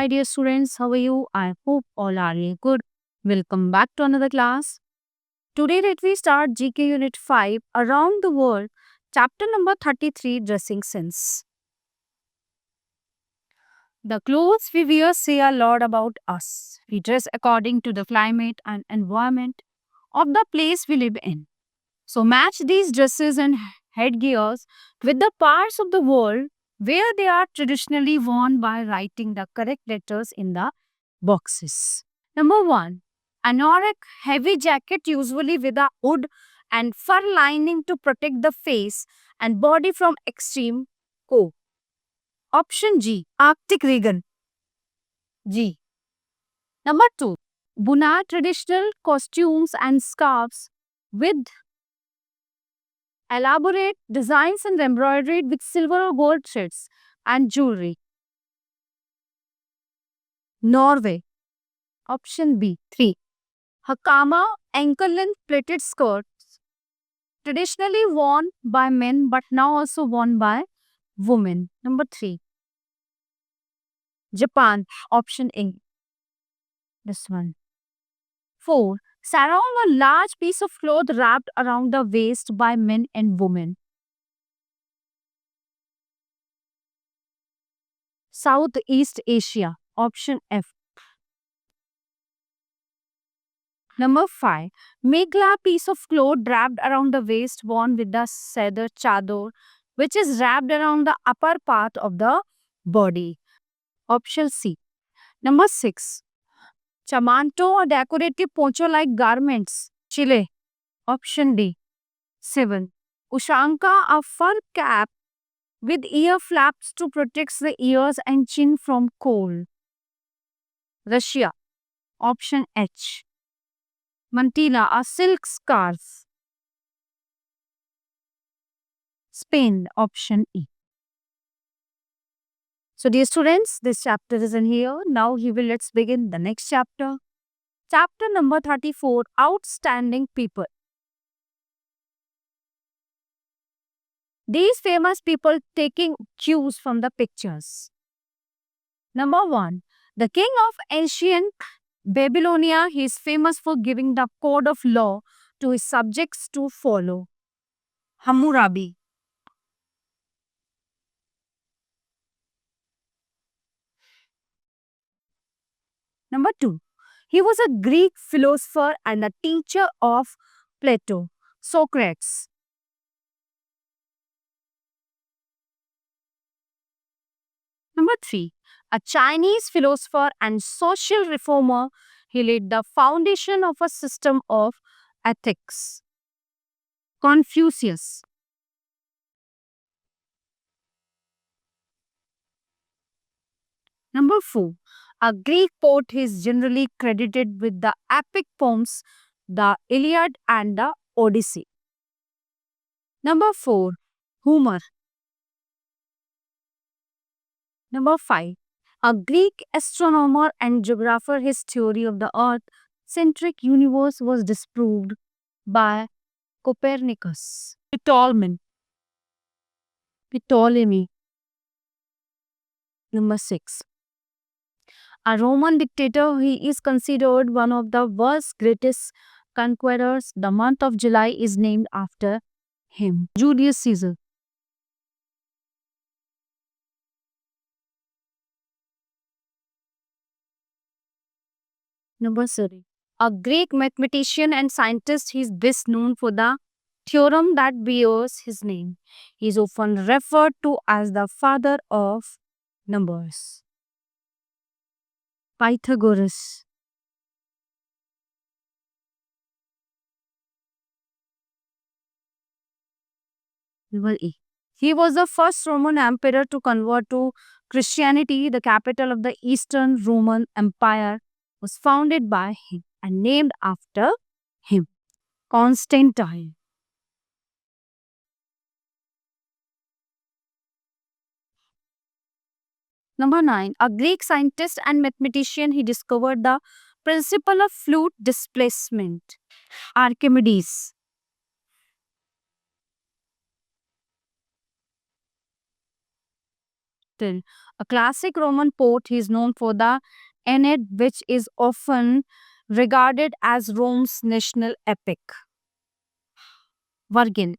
my dear students. How are you? I hope all are really good. Welcome back to another class. Today, let we start GK Unit 5 Around the World, chapter number 33 Dressing Sense. The clothes we wear say a lot about us. We dress according to the climate and environment of the place we live in. So, match these dresses and headgears with the parts of the world where they are traditionally worn by writing the correct letters in the boxes. Number 1. Anorak heavy jacket, usually with a wood and fur lining to protect the face and body from extreme cold. Option G. Arctic Regan. G. Number 2. Buna traditional costumes and scarves with elaborate designs and embroidered with silver or gold threads and jewelry. Norway. Option B. 3. Hakama ankle length plaited skirts, traditionally worn by men but now also worn by women. Number 3. Japan. Option A. This one. 4. Sarong, a large piece of cloth wrapped around the waist by men and women. Southeast Asia. Option F. Number 5. Megla, piece of cloth wrapped around the waist worn with the sadar chador, which is wrapped around the upper part of the body. Option C. Number 6. Chamanto, a decorative poncho-like garments. Chile. Option D. 7. Ushanka, a fur cap with ear flaps to protect the ears and chin from cold. Russia. Option H. Mantilla, a silk scarf. Spain. Option E. So, dear students, this chapter is in here. Now, let's begin the next chapter. Chapter number 34 Outstanding People. These famous people taking cues from the pictures. Number 1. The king of ancient Babylonia, he is famous for giving the code of law to his subjects to follow. Hammurabi. Number 2. He was a Greek philosopher and a teacher of Plato, Socrates. Number 3. A Chinese philosopher and social reformer, he laid the foundation of a system of ethics. Confucius. Number 4. A Greek poet, he is generally credited with the epic poems the Iliad and the Odyssey. Number 4. Homer. Number 5. A Greek astronomer and geographer, his theory of the Earth-centric universe was disproved by Copernicus. Ptolemy. Number 6. A Roman dictator, he is considered one of the world's greatest conquerors. The month of July is named after him. Julius Caesar. Number 3. A Greek mathematician and scientist, he is best known for the theorem that bears his name. He is often referred to as the father of numbers. Pythagoras. Number E. He was the first Roman emperor to convert to Christianity. The capital of the Eastern Roman Empire was founded by him and named after him. Constantine. Number 9. A Greek scientist and mathematician, he discovered the principle of fluid displacement. Archimedes. capital. A classic Roman port, he is known for the Aeneid, which is often regarded as Rome's national epic. Virgil.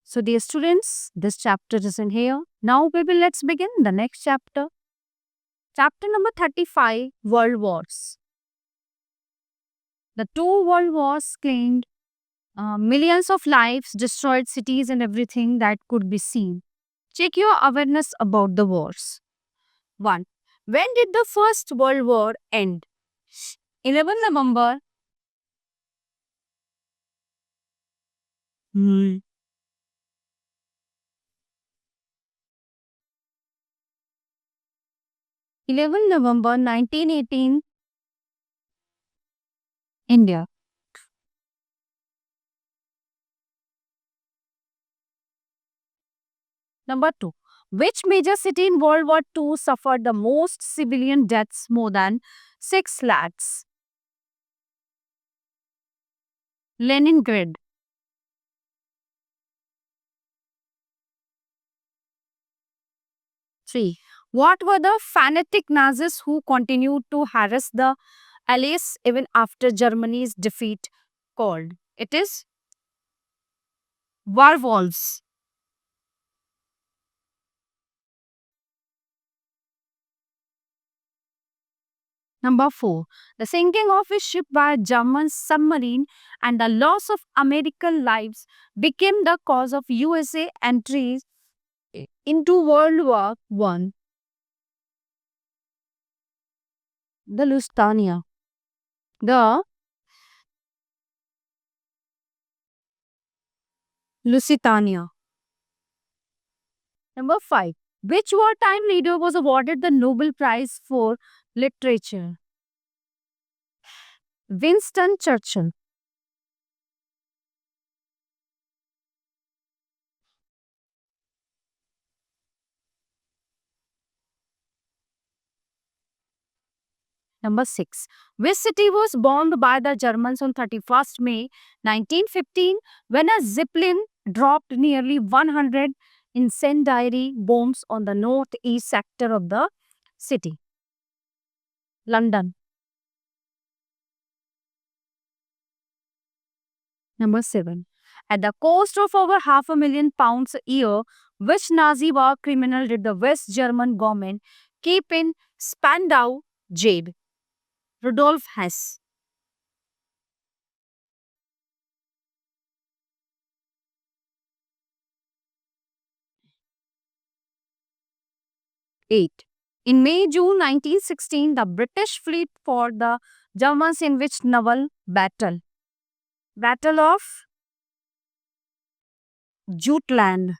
So, dear students, this chapter is in here. Now, we will let's begin the next chapter. Chapter number 35, World Wars. The two world wars claimed millions of lives, destroyed cities, and everything that could be seen. Check your awareness about the wars. 1. When did the First World War end? 11 November 11 November 1918, India. Number 2. Which major city in World War II suffered the most civilian deaths, more than 6 lakhs? Leningrad. 3. What were the fanatic Nazis who continued to harass the Allies even after Germany's defeat called? It is werewolves. Number 4. The sinking of a ship by a German submarine and the loss of American lives became the cause of USA entry into World War One. The Lusitania. The Lusitania. Number 5. Which wartime leader was awarded the Nobel Prize for Literature? Winston Churchill. Number 6. Which city was bombed by the Germans on 31st May 1915 when a Zeppelin dropped nearly 100 incendiary bombs on the northeast sector of the city? London. Number 7. At the cost of over £500,000 a year, which Nazi war criminal did the West German government keep in Spandau jail? Rudolf Hess. 8. In May-June 1916, the British fleet fought the Germans in which naval battle? Battle of Jutland.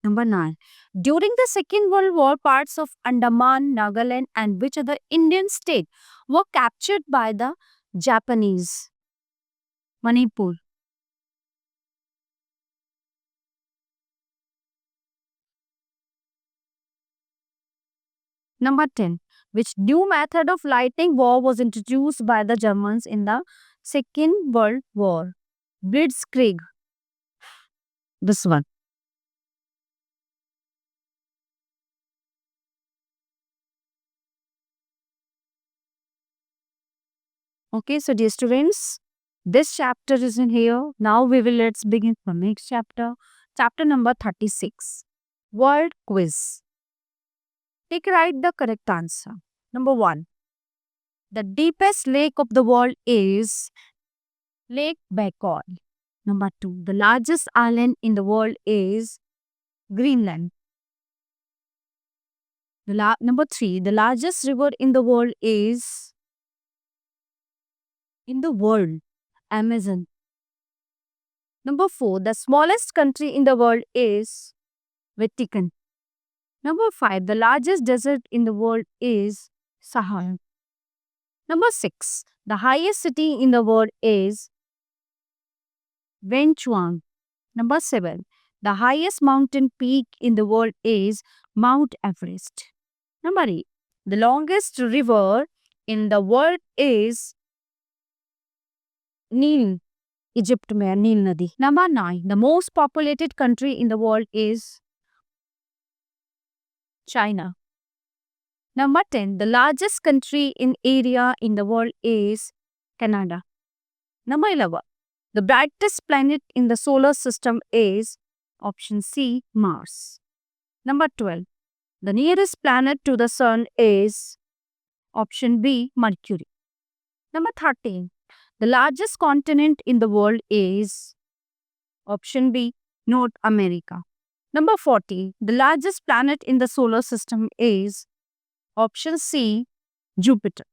Number 9. During the Second World War, parts of Andaman, Nagaland, and which other Indian state were captured by the Japanese? Manipur. Number 10. Which new method of lighting war was introduced by the Germans in the Second World War? Blitzkrieg. This one. Okay, so dear students, this chapter is in here. Now we will let's begin from next chapter. Chapter number 36. World quiz. Take right the correct answer. Number 1. The deepest lake of the world is Lake Baikal. Number 2. The largest island in the world is Greenland. Number 3. The largest river in the world is Amazon. Number 4. The smallest country in the world is Vatican. Number 5. The largest desert in the world is Sahara. Number 6. The highest city in the world is Wenchuan. Number 7. The highest mountain peak in the world is Mount Everest. Number 8. The longest river in the world is Nile. Egypt में है नील नदी. Number 9. The most populated country in the world is China. Number 10. The largest country in area in the world is Canada. Number 11. The brightest planet in the solar system is option C, Mars. Number 12. The nearest planet to the sun is option B, Mercury. Number 13. The largest continent in the world is option B, North America. Number 40. The largest planet in the solar system is option C, Jupiter.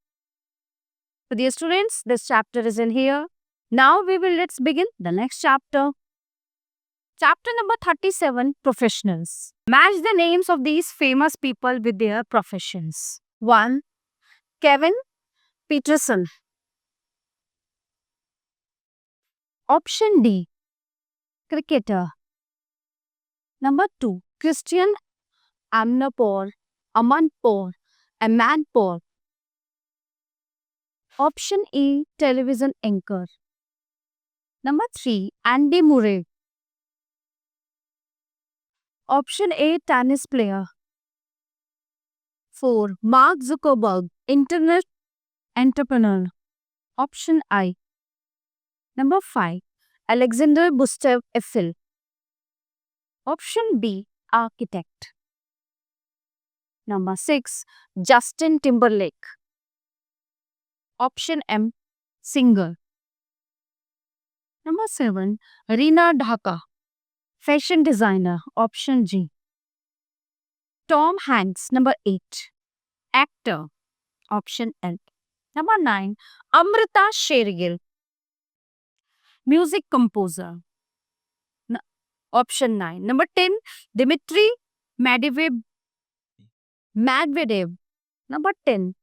So dear students, this chapter is in here. Now let's begin the next chapter. Chapter number 37, Professionals. Match the names of these famous people with their professions. 1. Kevin Peterson. Option D, cricketer. Number 2, Christian Amanpour. Option E, television anchor. Number 3, Andy Murray. Option A, tennis player. 4. Mark Zuckerberg, internet entrepreneur. Option I. Number 5. Alexander Gustav Eiffel. Option B, architect. Number 6. Justin Timberlake. Option M, singer. Number 7. Reena Dhaka, fashion designer. Option G. Tom Hanks. Number 8. Actor. Option L. Number 9. Amrita Shergill, music composer. Option 9. Number 10. Dmitry Medvedev. Number 10.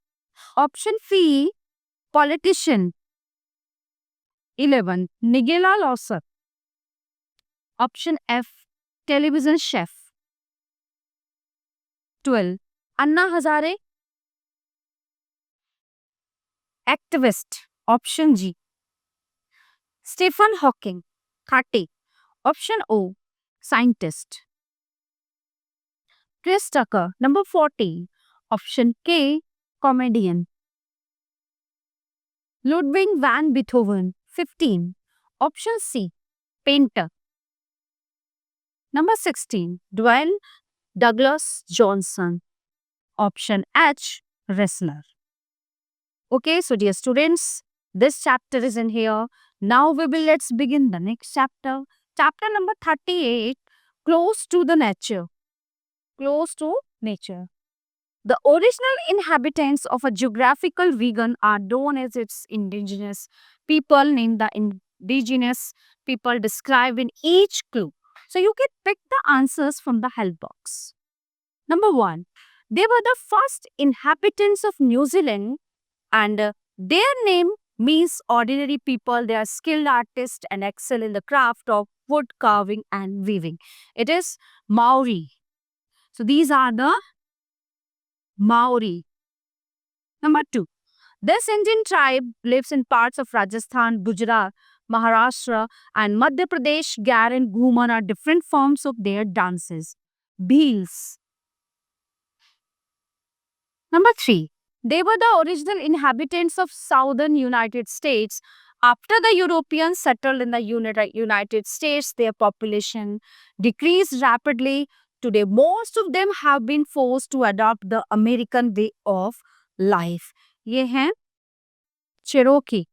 Option C, politician. 11. Nigella Lawson. Option F, television chef. 12. Anna Hazare, activist. Option G. Stephen Hawking, 30. Option O, scientist. Chris Tucker, number 40. Option K, comedian. Ludwig van Beethoven, 15. Option C, painter. Number 16. Dwayne Douglas Johnson. Option H, wrestler. Okay, so dear students, this chapter is in here. Now let's begin the next chapter. Chapter number 38, close to the nature. Close to nature. The original inhabitants of a geographical region are known as its indigenous people, named the indigenous people described in each clue. So you can pick the answers from the help box. Number 1. They were the first inhabitants of New Zealand, and their name means ordinary people. They are skilled artists and excel in the craft of wood carving and weaving. It is Maori. So these are the Maori. Number 2. This Indian tribe lives in parts of Rajasthan, Gujarat, Maharashtra, and Madhya Pradesh. Gar and Ghumar are different forms of their dances. Bheels. Number 3. They were the original inhabitants of southern United States. After the Europeans settled in the United States, their population decreased rapidly. Today, most of them have been forced to adopt the American way of life. ये हैं Cherokee.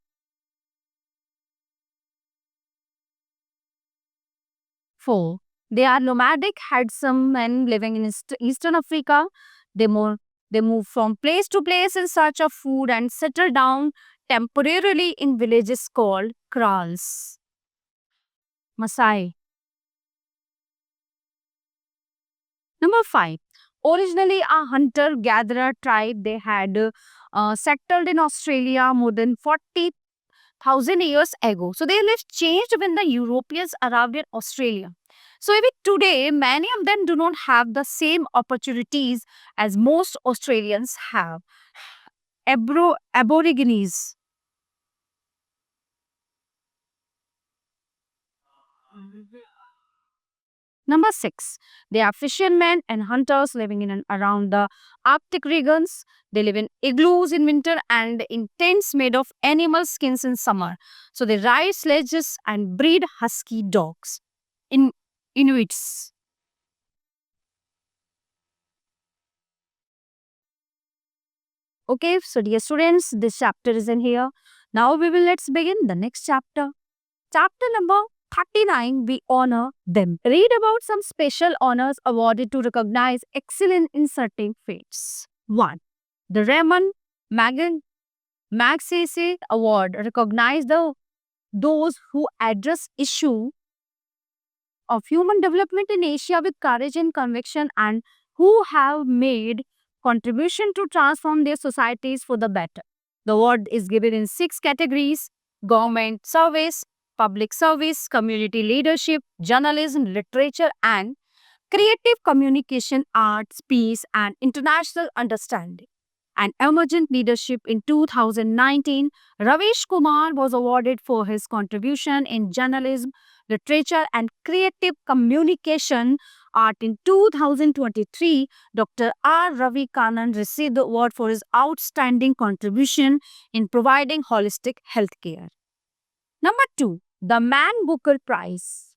4. They are nomadic, had some men living in Eastern Africa. They move from place to place in search of food and settle down temporarily in villages called kraals. Maasai. Number 5. Originally a hunter-gatherer tribe, they had settled in Australia more than 40,000 years ago. So their life changed when the Europeans arrived in Australia. So even today, many of them do not have the same opportunities as most Australians have. Aborigines. Number 6, they are fishermen and hunters living in and around the Arctic regions. They live in igloos in winter and in tents made of animal skins in summer. So they ride sledges and breed husky dogs. In Inuits. Okay, so dear students, this chapter is in here. Now let's begin the next chapter. Chapter number 39, we honor them. Read about some special honors awarded to recognize excellence in certain fields. 1. The Raymond Magsaysay Award recognizes those who address issue of human development in Asia with courage and conviction and who have made contribution to transform their societies for the better. The award is given in 6 categories: government service, public service, community leadership, journalism, literature, and creative communication, arts, peace, and international understanding. And emergent leadership in 2019, Ravish Kumar was awarded for his contribution in journalism, literature, and creative communication. Art in 2023, Dr. R. Ravi Kannan received the award for his outstanding contribution in providing holistic healthcare. Number 2, the Man Booker Prize.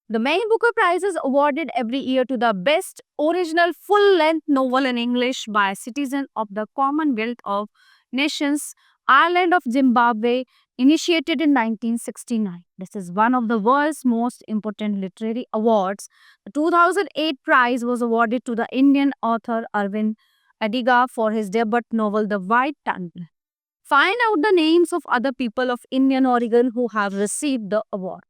The Man Booker Prize is awarded every year to the best original full-length novel in English by a citizen of the Commonwealth of Nations, Island of Zimbabwe, initiated in 1969. This is one of the world's most important literary awards. The 2008 prize was awarded to the Indian author Arvind Adiga for his debut novel The White Tunnel. Find out the names of other people of Indian origin who have received the award.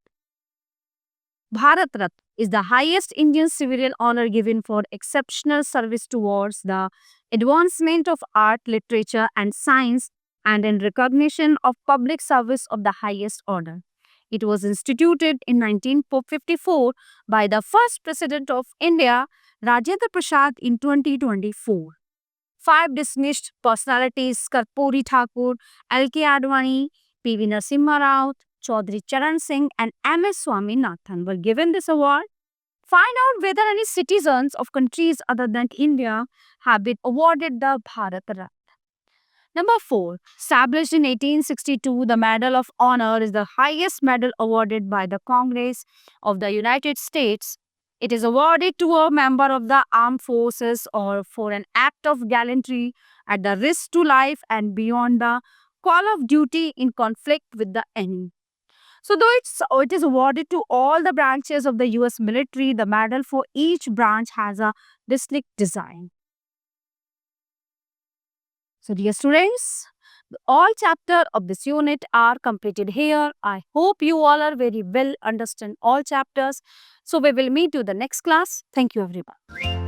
Bharat Ratna is the highest Indian civilian honor given for exceptional service towards the advancement of art, literature, and science, and in recognition of public service of the highest order. It was instituted in 1954 by the first President of India, Rajendra Prasad, in 2024. 5 distinguished personalities: Karpuri Thakur, L.K. Advani, P.V. Narasimha Rao, Chaudhary Charan Singh, and M.S. Swaminathan were given this award. Find out whether any citizens of countries other than India have been awarded the Bharat Ratna. Number 4, established in 1862, the Medal of Honor is the highest medal awarded by the Congress of the United States. It is awarded to a member of the armed forces or for an act of gallantry at the risk to life and beyond the call of duty in conflict with the enemy. So though it is awarded to all the branches of the US military, the medal for each branch has a distinct design. So dear students, all chapters of this unit are completed here. I hope you all are very well understand all chapters. So we will meet you the next class. Thank you everyone.